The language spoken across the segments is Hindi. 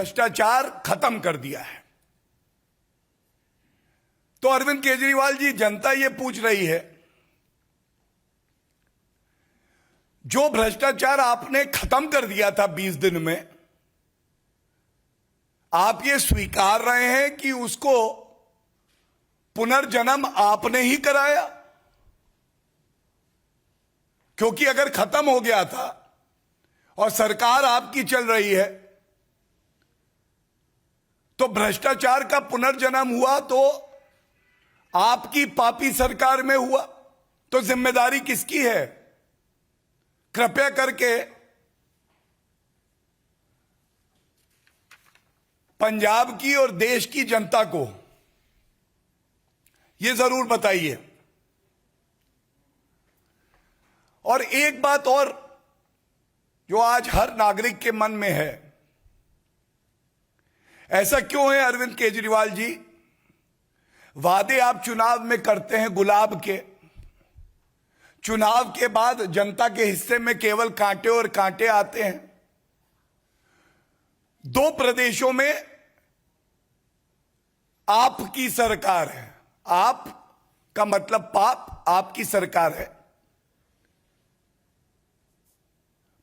भ्रष्टाचार खत्म कर दिया है। तो अरविंद केजरीवाल जी, जनता ये पूछ रही है, जो भ्रष्टाचार आपने खत्म कर दिया था 20 दिन में, आप ये स्वीकार रहे हैं कि उसको पुनर्जन्म आपने ही कराया? क्योंकि अगर खत्म हो गया था और सरकार आपकी चल रही है, तो भ्रष्टाचार का पुनर्जन्म हुआ तो आपकी पापी सरकार में हुआ, तो जिम्मेदारी किसकी है? कृपया करके पंजाब की और देश की जनता को यह जरूर बताइए। और एक बात और जो आज हर नागरिक के मन में है, ऐसा क्यों है अरविंद केजरीवाल जी, वादे आप चुनाव में करते हैं गुलाब के, चुनाव के बाद जनता के हिस्से में केवल कांटे और कांटे आते हैं। 2 प्रदेशों में आपकी सरकार है, आप का मतलब पाप, आपकी सरकार है।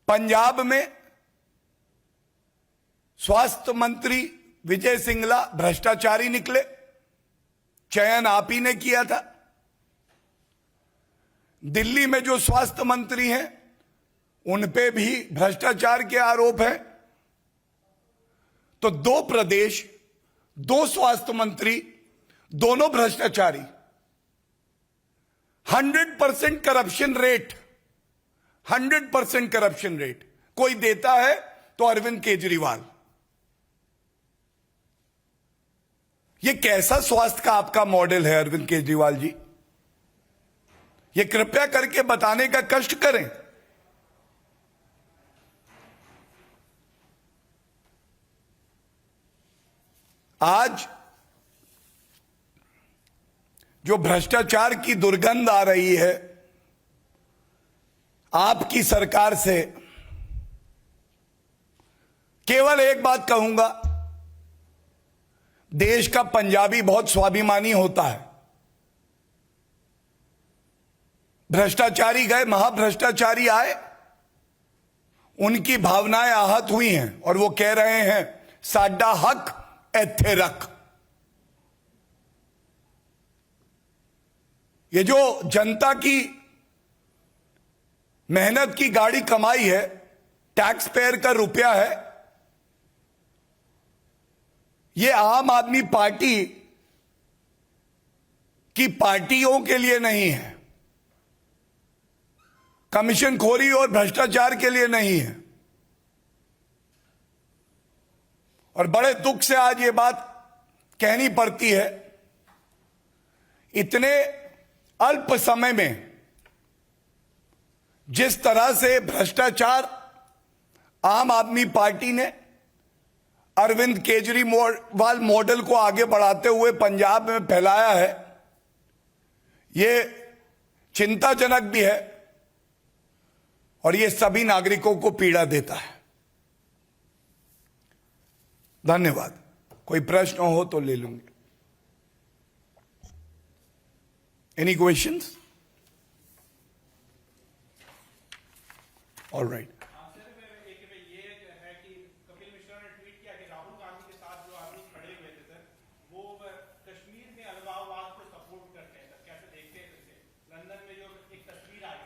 पंजाब में स्वास्थ्य मंत्री विजय सिंगला भ्रष्टाचारी निकले, चयन आप ही ने किया था। दिल्ली में जो स्वास्थ्य मंत्री हैं उन पे भी भ्रष्टाचार के आरोप हैं। तो 2 प्रदेश, 2 स्वास्थ्य मंत्री, दोनों भ्रष्टाचारी। 100% करप्शन रेट, 100% करप्शन रेट कोई देता है तो अरविंद केजरीवाल। ये कैसा स्वास्थ्य का आपका मॉडल है अरविंद केजरीवाल जी? ये कृपया करके बताने का कष्ट करें। आज जो भ्रष्टाचार की दुर्गंध आ रही है आपकी सरकार से, केवल एक बात कहूंगा, देश का पंजाबी बहुत स्वाभिमानी होता है। भ्रष्टाचारी गए, महाभ्रष्टाचारी आए, उनकी भावनाएं आहत हुई हैं और वो कह रहे हैं साडा हक इत्थे रख। ये जो जनता की मेहनत की गाड़ी कमाई है, टैक्स पेयर का रुपया है, ये आम आदमी पार्टी की पार्टियों के लिए नहीं है, कमीशन खोरी और भ्रष्टाचार के लिए नहीं है। और बड़े दुख से आज ये बात कहनी पड़ती है, इतने अल्प समय में जिस तरह से भ्रष्टाचार आम आदमी पार्टी ने अरविंद केजरीवाल मॉडल को आगे बढ़ाते हुए पंजाब में फैलाया है, यह चिंताजनक भी है और ये सभी नागरिकों को पीड़ा देता है। धन्यवाद। कोई प्रश्न हो तो ले लूंगे। Any questions? All right.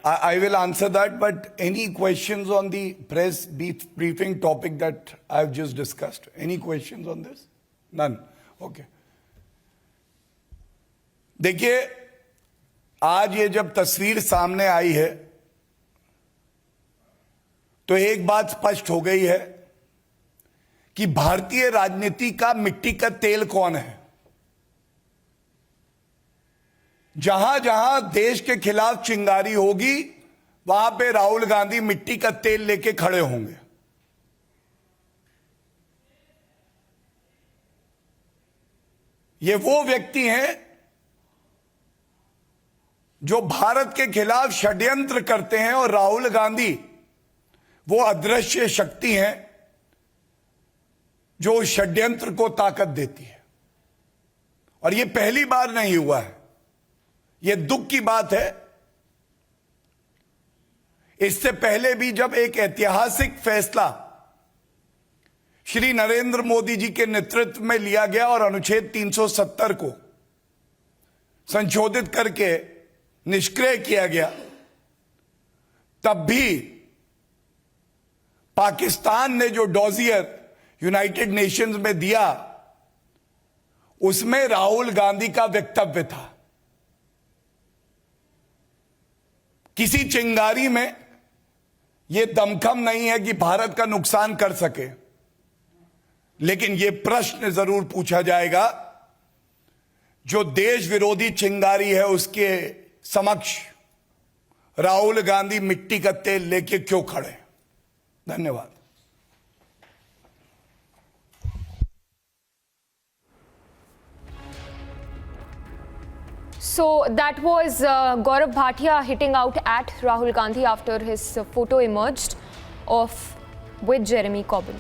I will answer that, but any questions on the press briefing topic that I've just discussed? Any questions on this? None. Okay. देखिए, आज ये जब तस्वीर सामने आई है तो एक बात स्पष्ट हो गई है कि भारतीय राजनीति का मिट्टी का तेल कौन है। जहां जहां देश के खिलाफ चिंगारी होगी वहां पे राहुल गांधी मिट्टी का तेल लेके खड़े होंगे। ये वो व्यक्ति हैं जो भारत के खिलाफ षड्यंत्र करते हैं और राहुल गांधी वो अदृश्य शक्ति हैं जो उस षड्यंत्र को ताकत देती है। और यह पहली बार नहीं हुआ है, यह दुख की बात है। इससे पहले भी जब एक ऐतिहासिक फैसला श्री नरेंद्र मोदी जी के नेतृत्व में लिया गया और अनुच्छेद 370 को संशोधित करके निष्क्रिय किया गया, तब भी पाकिस्तान ने जो डॉजियर यूनाइटेड नेशंस में दिया, उसमें राहुल गांधी का वक्तव्य था। किसी चिंगारी में यह दमखम नहीं है कि भारत का नुकसान कर सके, लेकिन यह प्रश्न जरूर पूछा जाएगा, जो देश विरोधी चिंगारी है उसके समक्ष राहुल गांधी मिट्टी का तेल लेके क्यों खड़े? धन्यवाद। So that was Gaurav Bhatia hitting out at Rahul Gandhi after his photo emerged of with Jeremy Corbyn.